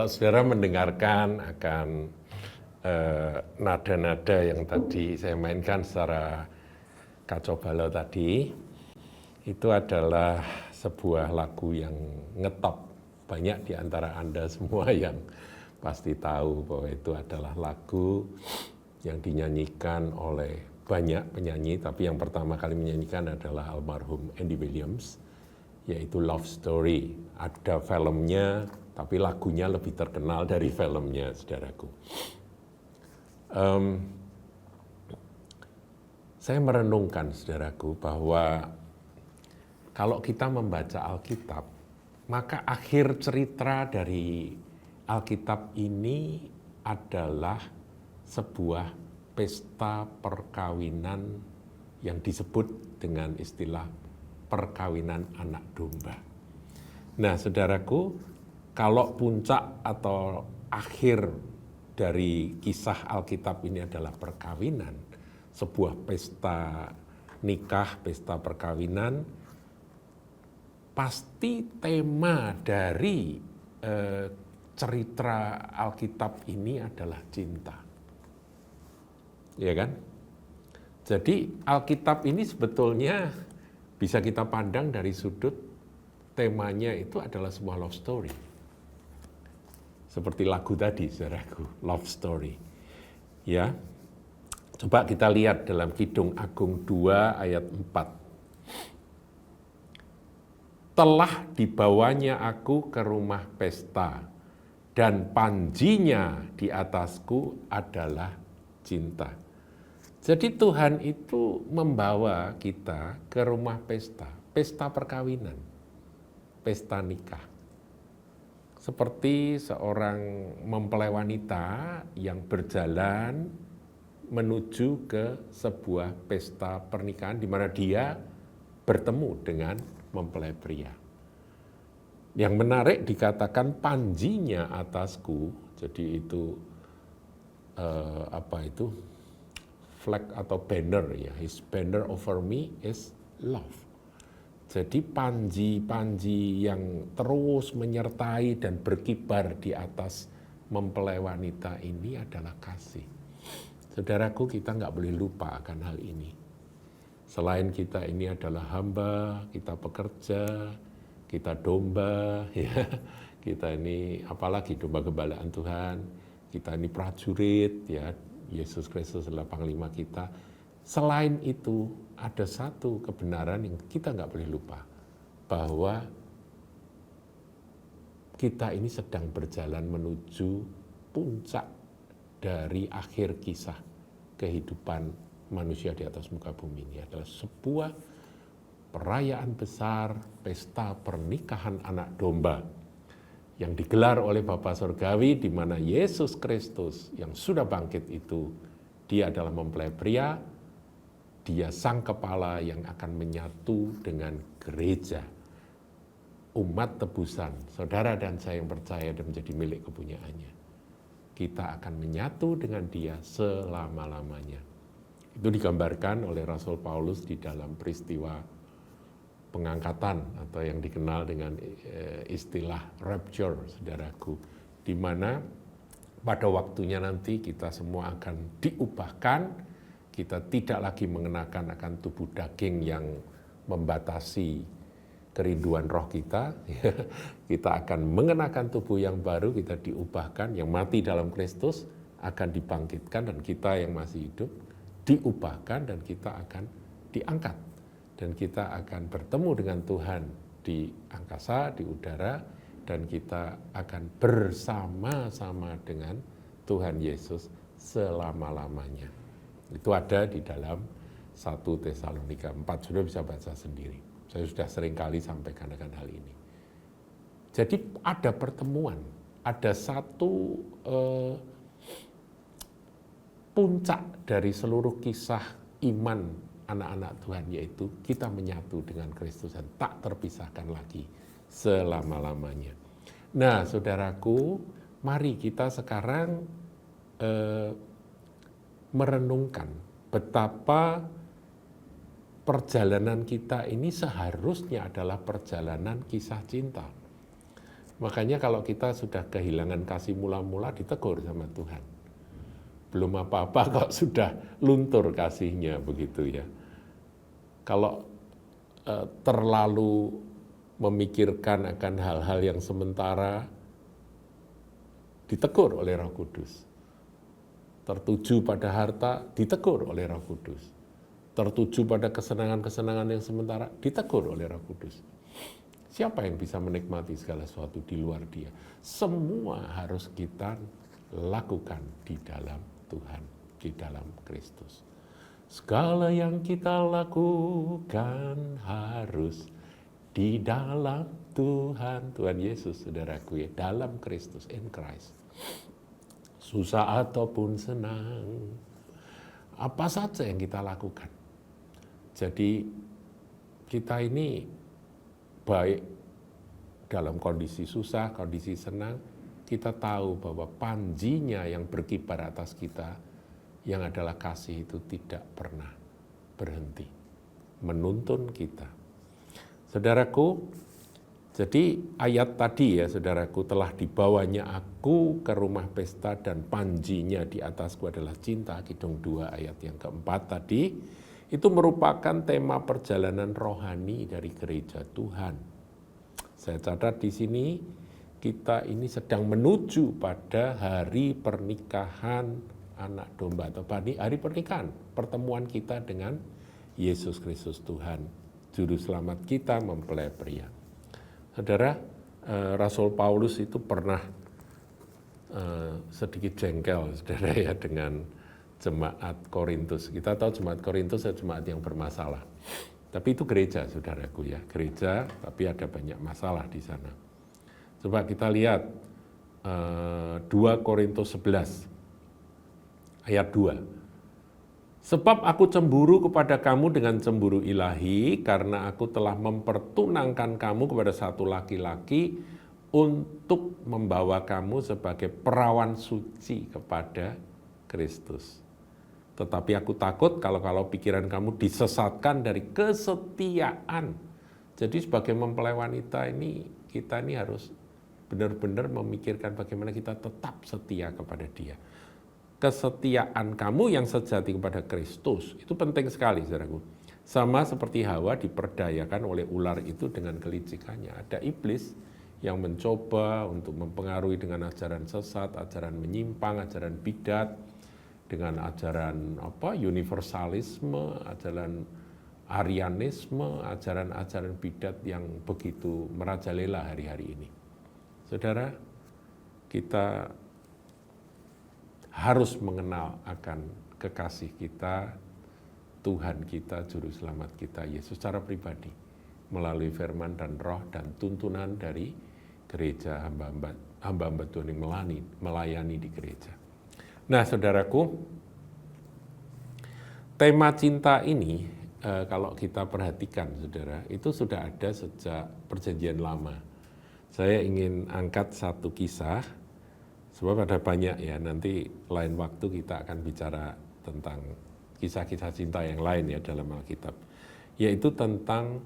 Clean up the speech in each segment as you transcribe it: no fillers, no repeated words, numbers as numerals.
Kalau saudara mendengarkan akan nada-nada yang tadi saya mainkan secara kacau balau tadi, itu adalah sebuah lagu yang ngetop. Banyak di antara Anda semua yang pasti tahu bahwa itu adalah lagu yang dinyanyikan oleh banyak penyanyi, tapi yang pertama kali menyanyikan adalah almarhum Andy Williams, yaitu Love Story. Ada filmnya, tapi lagunya lebih terkenal dari filmnya, saudaraku. Saya merenungkan, saudaraku, bahwa kalau kita membaca Alkitab, maka akhir cerita dari Alkitab ini adalah sebuah pesta perkawinan yang disebut dengan istilah perkawinan anak domba. Nah, saudaraku, kalau puncak atau akhir dari kisah Alkitab ini adalah perkawinan, sebuah pesta nikah, pesta perkawinan, pasti tema dari cerita Alkitab ini adalah cinta. Ya kan? Jadi Alkitab ini sebetulnya bisa kita pandang dari sudut temanya itu adalah sebuah love story. Seperti lagu tadi, saudaraku, love story. Ya. Coba kita lihat dalam Kidung Agung 2 ayat 4. Telah dibawanya aku ke rumah pesta, dan panjinya di atasku adalah cinta. Jadi Tuhan itu membawa kita ke rumah pesta, pesta perkawinan, pesta nikah. Seperti seorang mempelai wanita yang berjalan menuju ke sebuah pesta pernikahan di mana dia bertemu dengan mempelai pria. Yang menarik dikatakan panjinya atasku, jadi itu flag atau banner ya, his banner over me is love. Jadi panji-panji yang terus menyertai dan berkibar di atas mempelai wanita ini adalah kasih. Saudaraku, kita nggak boleh lupa akan hal ini. Selain kita ini adalah hamba, kita pekerja, kita domba, ya, kita ini apalagi domba gembalaan Tuhan, kita ini prajurit, ya, Yesus Kristus adalah panglima kita. Selain itu, ada satu kebenaran yang kita nggak boleh lupa, bahwa kita ini sedang berjalan menuju puncak dari akhir kisah kehidupan manusia di atas muka bumi ini. Adalah sebuah perayaan besar, pesta pernikahan anak domba yang digelar oleh Bapa Surgawi, di mana Yesus Kristus yang sudah bangkit itu, dia adalah mempelai pria, dia sang kepala yang akan menyatu dengan gereja, umat tebusan, saudara dan saya yang percaya dan menjadi milik kepunyaannya. Kita akan menyatu dengan dia selama-lamanya. Itu digambarkan oleh Rasul Paulus di dalam peristiwa pengangkatan atau yang dikenal dengan istilah rapture, saudaraku, di mana pada waktunya nanti kita semua akan diubahkan. Kita tidak lagi mengenakan akan tubuh daging yang membatasi kerinduan roh kita. Kita akan mengenakan tubuh yang baru, kita diubahkan, yang mati dalam Kristus akan dibangkitkan, dan kita yang masih hidup diubahkan, dan kita akan diangkat. Dan kita akan bertemu dengan Tuhan di angkasa, di udara, dan kita akan bersama-sama dengan Tuhan Yesus selama-lamanya. Itu ada di dalam 1 Tesalonika 4, sudah bisa baca sendiri. Saya sudah sering kali sampaikan akan hal ini. Jadi ada pertemuan, ada satu puncak dari seluruh kisah iman anak-anak Tuhan, yaitu kita menyatu dengan Kristus dan tak terpisahkan lagi selama-lamanya. Nah, saudaraku, mari kita sekarang merenungkan betapa perjalanan kita ini seharusnya adalah perjalanan kisah cinta. Makanya kalau kita sudah kehilangan kasih mula-mula ditegur sama Tuhan. Belum apa-apa kok sudah luntur kasihnya begitu ya. Kalau terlalu memikirkan akan hal-hal yang sementara, ditegur oleh Roh Kudus. Tertuju pada harta, ditegur oleh Roh Kudus. Tertuju pada kesenangan-kesenangan yang sementara, ditegur oleh Roh Kudus. Siapa yang bisa menikmati segala sesuatu di luar Dia? Semua harus kita lakukan di dalam Tuhan, di dalam Kristus. Segala yang kita lakukan harus di dalam Tuhan, Tuhan Yesus, saudaraku ya, dalam Kristus, in Christ. Susah ataupun senang, apa saja yang kita lakukan. Jadi kita ini baik dalam kondisi susah, kondisi senang, kita tahu bahwa panjinya yang berkibar atas kita, yang adalah kasih itu tidak pernah berhenti menuntun kita. Saudaraku, jadi ayat tadi ya saudaraku, telah dibawanya aku ke rumah pesta dan panjinya di atasku adalah cinta, Kidung 2 ayat yang keempat tadi, itu merupakan tema perjalanan rohani dari gereja Tuhan. Saya catat di sini, kita ini sedang menuju pada hari pernikahan anak domba atau hari pernikahan, pertemuan kita dengan Yesus Kristus Tuhan, Juru Selamat kita mempelai pria. Saudara, Rasul Paulus itu pernah sedikit jengkel, saudara ya, dengan jemaat Korintus. Kita tahu jemaat Korintus adalah jemaat yang bermasalah. Tapi itu gereja, saudaraku ya, gereja, tapi ada banyak masalah di sana. Coba kita lihat 2 Korintus 11 ayat 2. Sebab aku cemburu kepada kamu dengan cemburu ilahi, karena aku telah mempertunangkan kamu kepada satu laki-laki untuk membawa kamu sebagai perawan suci kepada Kristus. Tetapi aku takut kalau pikiran kamu disesatkan dari kesetiaan. Jadi sebagai mempelai wanita ini, kita ini harus benar-benar memikirkan bagaimana kita tetap setia kepada Dia. Kesetiaan kamu yang sejati kepada Kristus, itu penting sekali, saudaraku. Sama seperti Hawa diperdayakan oleh ular itu dengan kelicikannya. Ada iblis yang mencoba untuk mempengaruhi dengan ajaran sesat, ajaran menyimpang, ajaran bidat, dengan ajaran universalisme, ajaran Arianisme, ajaran-ajaran bidat yang begitu merajalela hari-hari ini. Saudara, kita harus mengenal akan kekasih kita, Tuhan kita, Juru Selamat kita, Yesus secara pribadi, melalui firman dan roh dan tuntunan dari gereja hamba-hamba Tuhan yang melayani di gereja. Nah, saudaraku, tema cinta ini, kalau kita perhatikan, saudara, itu sudah ada sejak Perjanjian Lama. Saya ingin angkat satu kisah, sebab ada banyak ya, nanti lain waktu kita akan bicara tentang kisah-kisah cinta yang lain ya dalam Alkitab. Yaitu tentang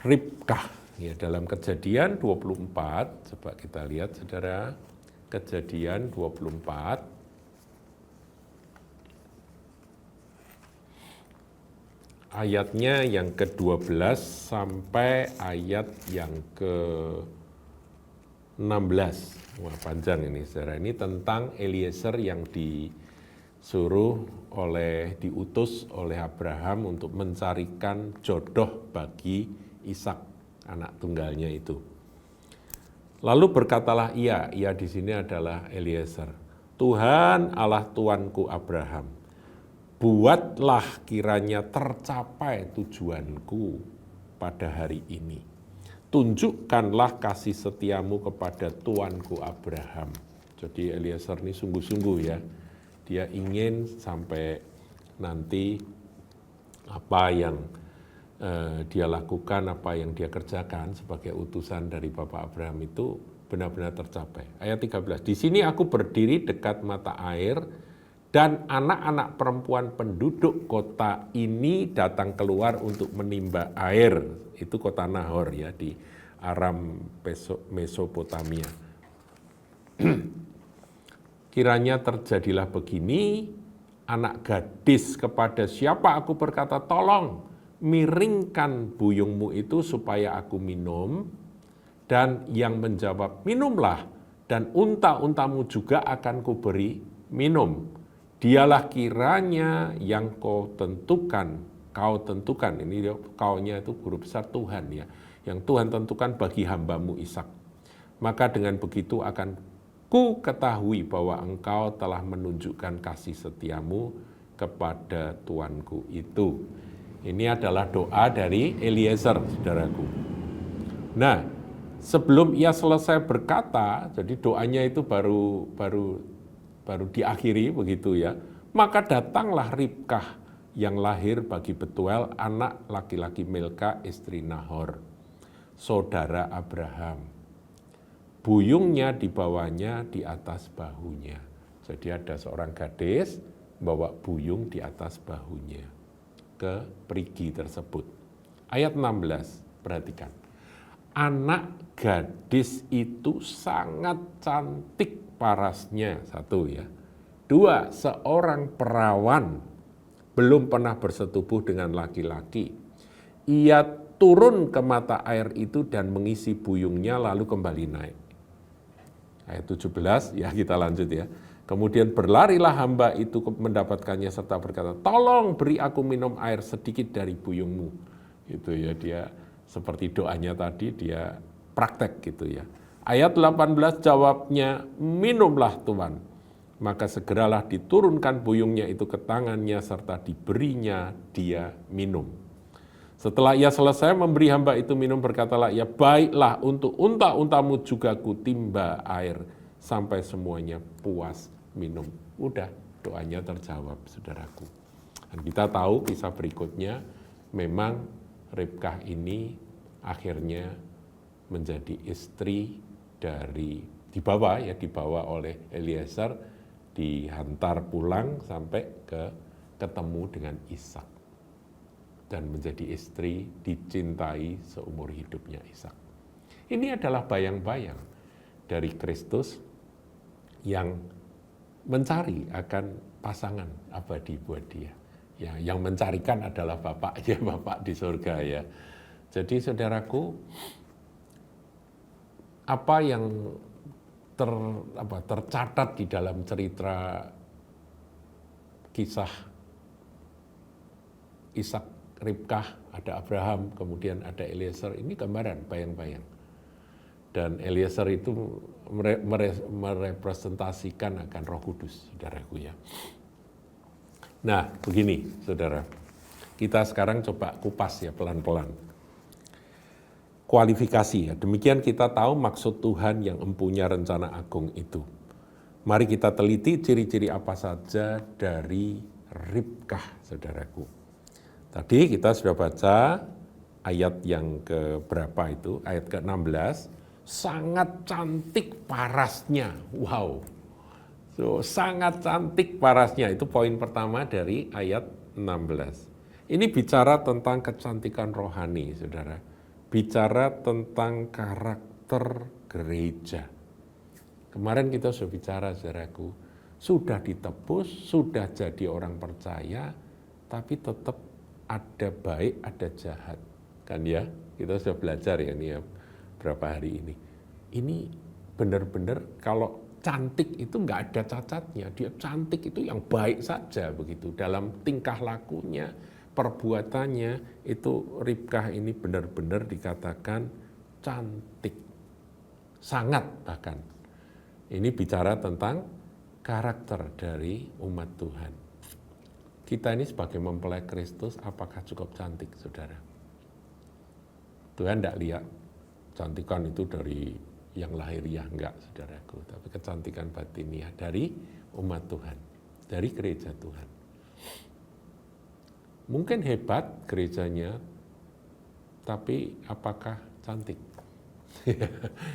Ribkah ya, dalam Kejadian 24, coba kita lihat saudara, Kejadian 24. Ayatnya yang ke-12 sampai ayat yang ke-16. Wah, panjang ini, saudara. Ini tentang Eliezer yang diutus oleh Abraham untuk mencarikan jodoh bagi Ishak, anak tunggalnya itu. Lalu berkatalah ia di sini adalah Eliezer, Tuhan Allah tuanku Abraham, buatlah kiranya tercapai tujuanku pada hari ini. Tunjukkanlah kasih setiamu kepada tuanku Abraham. Jadi Eliezer ini sungguh-sungguh ya. Dia ingin sampai nanti apa yang dia lakukan, apa yang dia kerjakan sebagai utusan dari Bapak Abraham itu benar-benar tercapai. Ayat 13, di sini aku berdiri dekat mata air, dan anak-anak perempuan penduduk kota ini datang keluar untuk menimba air. Itu kota Nahor ya, di Aram Mesopotamia. Kiranya terjadilah begini, anak gadis kepada siapa aku berkata, tolong miringkan buyungmu itu supaya aku minum, dan yang menjawab, minumlah, dan unta-untamu juga akan kuberi minum. Dialah kiranya yang kau tentukan, ini kaunya itu huruf besar Tuhan ya, yang Tuhan tentukan bagi hambamu Ishak. Maka dengan begitu akan ku ketahui bahwa engkau telah menunjukkan kasih setiamu kepada tuanku itu. Ini adalah doa dari Eliezer, saudaraku. Nah, sebelum ia selesai berkata, jadi doanya itu baru diakhiri begitu ya. Maka datanglah Ribkah yang lahir bagi Betuel, anak laki-laki Milka, istri Nahor, saudara Abraham. Buyungnya dibawanya di atas bahunya. Jadi ada seorang gadis bawa buyung di atas bahunya ke perigi tersebut. Ayat 16, perhatikan. Anak gadis itu sangat cantik parasnya, satu ya. Dua, seorang perawan belum pernah bersetubuh dengan laki-laki. Ia turun ke mata air itu dan mengisi buyungnya lalu kembali naik. Ayat 17, ya kita lanjut ya. Kemudian berlarilah hamba itu mendapatkannya serta berkata, tolong beri aku minum air sedikit dari buyungmu. Itu ya, dia seperti doanya tadi, dia praktek gitu ya. Ayat 18 jawabnya, minumlah Tuhan. Maka segeralah diturunkan buyungnya itu ke tangannya serta diberinya dia minum. Setelah ia selesai memberi hamba itu minum, berkatalah ia, baiklah, untuk unta-untamu juga kutimba air sampai semuanya puas minum. Udah, doanya terjawab, saudaraku. Dan kita tahu kisah berikutnya, memang Ribkah ini akhirnya menjadi istri dari, dibawa oleh Eliezer, dihantar pulang sampai ketemu dengan Ishak. Dan menjadi istri dicintai seumur hidupnya Ishak. Ini adalah bayang-bayang dari Kristus yang mencari akan pasangan abadi buat dia. Ya, yang mencarikan adalah Bapaknya, Bapak di surga ya. Jadi saudaraku, apa yang tercatat di dalam cerita kisah Ishak, Ribkah, ada Abraham, kemudian ada Eliezer, ini gambaran, bayang-bayang. Dan Eliezer itu merepresentasikan akan Roh Kudus, saudaraku ya. Nah, begini, saudara. Kita sekarang coba kupas ya, pelan-pelan. Kualifikasi ya, demikian kita tahu maksud Tuhan yang empunya rencana agung itu. Mari kita teliti ciri-ciri apa saja dari Ribkah, saudaraku. Tadi kita sudah baca ayat yang keberapa itu, ayat ke-16, sangat cantik parasnya, wow. So, sangat cantik parasnya, itu poin pertama dari ayat 16. Ini bicara tentang kecantikan rohani, saudara. Bicara tentang karakter gereja. Kemarin kita sudah bicara, saudaraku, sudah ditebus, sudah jadi orang percaya, tapi tetap ada baik, ada jahat. Kan ya, kita sudah belajar ya ini ya, berapa hari ini. Ini benar-benar kalau cantik itu nggak ada cacatnya. Dia cantik itu yang baik saja begitu. Dalam tingkah lakunya, perbuatannya, itu Ribkah ini benar-benar dikatakan cantik. Sangat bahkan. Ini bicara tentang karakter dari umat Tuhan. Kita ini sebagai mempelai Kristus, apakah cukup cantik, saudara? Tuhan tidak lihat cantikan itu dari yang lahiriah, enggak, saudaraku. Tapi kecantikan batiniah dari umat Tuhan, dari gereja Tuhan. Mungkin hebat gerejanya, tapi apakah cantik?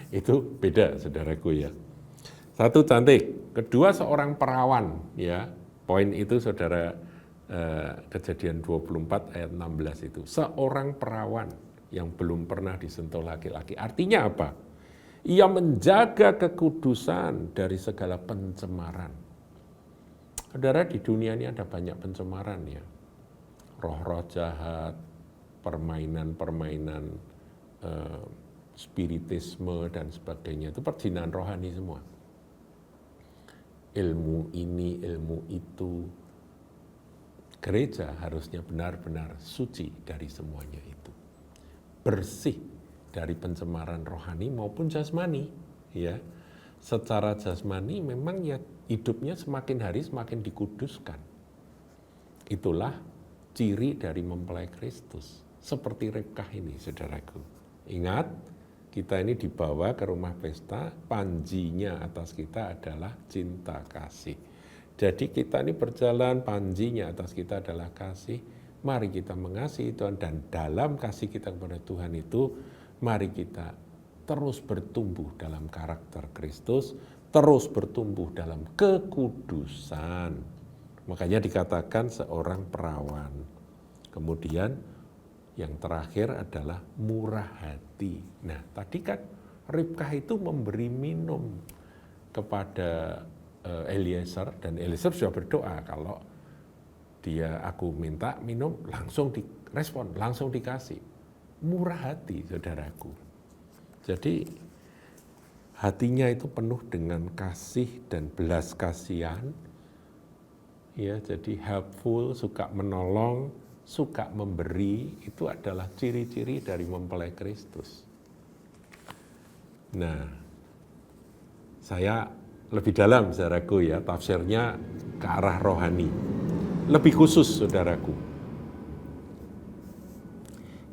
Itu beda, saudaraku ya. Satu, cantik. Kedua, seorang perawan, ya. Poin itu, saudara, Kejadian 24 ayat 16 itu. Seorang perawan. yang belum pernah disentuh laki-laki. Artinya apa? Ia menjaga kekudusan dari segala pencemaran. Saudara, di dunia ini ada banyak pencemaran ya. Roh-roh jahat, permainan-permainan spiritisme dan sebagainya. Itu perzinahan rohani semua. Ilmu ini, ilmu itu. Gereja harusnya benar-benar suci dari semuanya itu. Bersih dari pencemaran rohani maupun jasmani, ya. Secara jasmani memang ya hidupnya semakin hari semakin dikuduskan. Itulah ciri dari mempelai Kristus. Seperti Ribkah ini, saudaraku. Ingat, kita ini dibawa ke rumah pesta, panjinya atas kita adalah cinta kasih. Jadi kita ini berjalan, panjinya atas kita adalah kasih. Mari kita mengasihi Tuhan, dan dalam kasih kita kepada Tuhan itu, mari kita terus bertumbuh dalam karakter Kristus, terus bertumbuh dalam kekudusan. Makanya dikatakan seorang perawan. Kemudian yang terakhir adalah murah hati. Nah, tadi kan Ribkah itu memberi minum kepada Eliezer, dan Eliezer sudah berdoa kalau aku minta minum, langsung direspon, langsung dikasih. Murah hati, saudaraku. Jadi hatinya itu penuh dengan kasih dan belas kasihan. Ya, jadi helpful, suka menolong, suka memberi, itu adalah ciri-ciri dari mempelai Kristus. Nah, saya lebih dalam, saudaraku ya, tafsirnya ke arah rohani. Lebih khusus, saudaraku.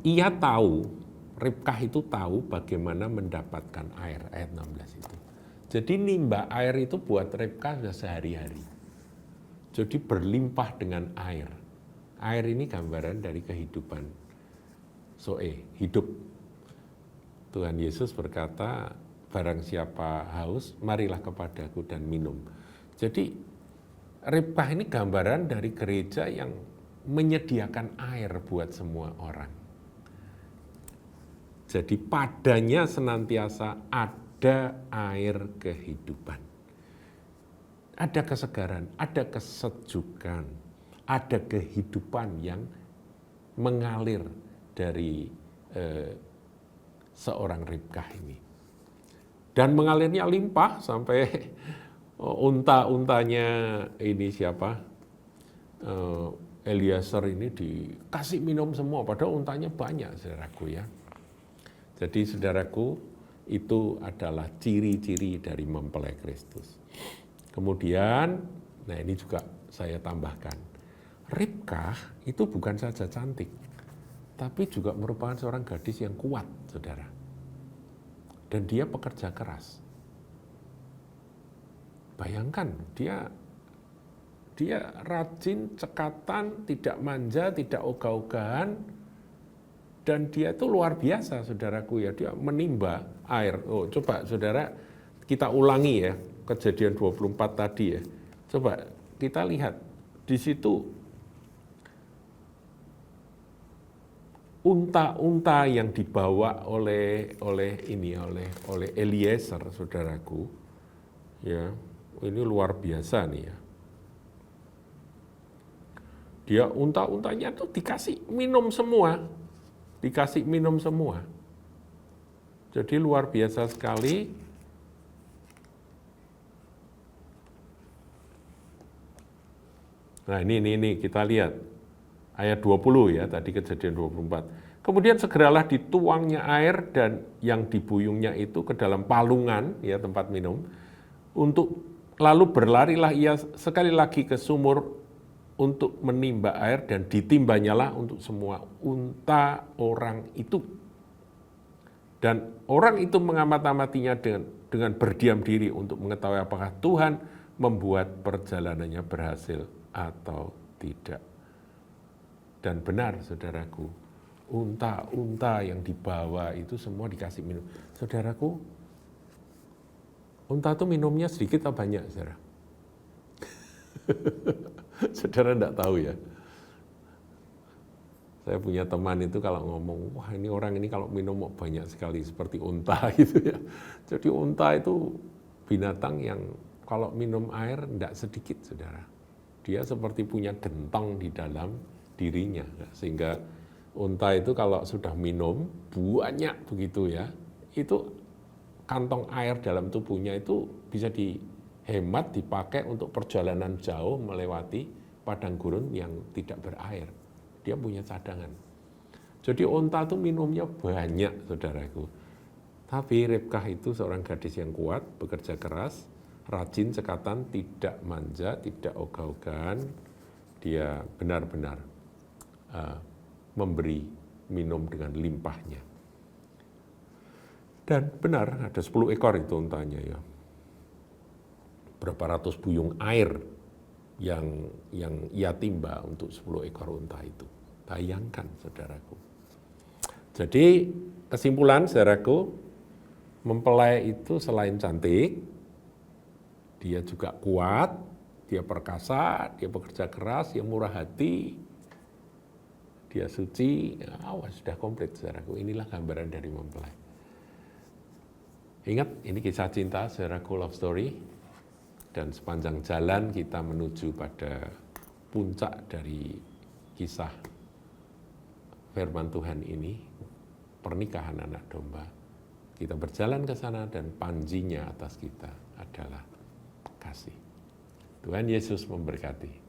Ia tahu, Ribkah itu tahu bagaimana mendapatkan air, ayat 16 itu. Jadi nimba air itu buat Ribkah sudah sehari-hari. Jadi berlimpah dengan air. Air ini gambaran dari kehidupan. Hidup. Tuhan Yesus berkata, barang siapa haus, marilah kepadaku dan minum. Jadi Ribkah ini gambaran dari gereja yang menyediakan air buat semua orang. Jadi padanya senantiasa ada air kehidupan. Ada kesegaran, ada kesejukan, ada kehidupan yang mengalir dari seorang Ribkah ini. Dan mengalirnya limpah sampai unta-untanya ini siapa? Eliezer ini dikasih minum semua, padahal untanya banyak, saudaraku ya. Jadi saudaraku, itu adalah ciri-ciri dari mempelai Kristus. Kemudian, nah ini juga saya tambahkan, Ribkah itu bukan saja cantik, tapi juga merupakan seorang gadis yang kuat, saudara. Dan dia pekerja keras. Bayangkan, dia rajin, cekatan, tidak manja, tidak ogah-ogahan, dan dia itu luar biasa, saudaraku ya. Dia menimba air. Oh, coba saudara kita ulangi ya, Kejadian 24 tadi ya. Coba kita lihat di situ unta-unta yang dibawa oleh Eliezer, saudaraku, ya, ini luar biasa nih ya. Dia unta-untanya tuh dikasih minum semua, Jadi luar biasa sekali. Nah ini kita lihat. Ayat 20 ya, tadi Kejadian 24. Kemudian segeralah dituangnya air dan yang dibuyungnya itu ke dalam palungan, ya tempat minum, lalu berlarilah ia sekali lagi ke sumur untuk menimba air dan ditimbanyalah untuk semua unta orang itu. Dan orang itu mengamat-amatinya dengan berdiam diri untuk mengetahui apakah Tuhan membuat perjalanannya berhasil atau tidak. Dan benar, saudaraku, unta-unta yang dibawa itu semua dikasih minum. Saudaraku, unta itu minumnya sedikit atau banyak, saudara? Saudara enggak tahu ya? Saya punya teman itu kalau ngomong, wah ini orang ini kalau minum mau banyak sekali seperti unta gitu ya. Jadi unta itu binatang yang kalau minum air tidak sedikit, saudara. Dia seperti punya gentong di dalam dirinya, sehingga unta itu kalau sudah minum banyak begitu ya, itu kantong air dalam tubuhnya itu bisa dihemat, dipakai untuk perjalanan jauh melewati padang gurun yang tidak berair. Dia punya cadangan. Jadi unta itu minumnya banyak, saudaraku. Tapi Ribkah itu seorang gadis yang kuat, bekerja keras, rajin, cekatan, tidak manja, tidak ogah-ogahan. Dia benar-benar memberi minum dengan limpahnya. Dan benar, ada 10 ekor itu untanya ya. Berapa ratus buyung air yang ia timba untuk 10 ekor unta itu. Bayangkan, saudaraku. Jadi kesimpulan, saudaraku, mempelai itu selain cantik, dia juga kuat, dia perkasa, dia bekerja keras, dia murah hati, dia suci. Sudah komplit, saudaraku. Inilah gambaran dari mempelai. Ingat, ini kisah cinta, saudaraku, love story. Dan sepanjang jalan kita menuju pada puncak dari kisah firman Tuhan ini, pernikahan anak domba. Kita berjalan ke sana dan panjinya atas kita adalah kasih. Tuhan Yesus memberkati.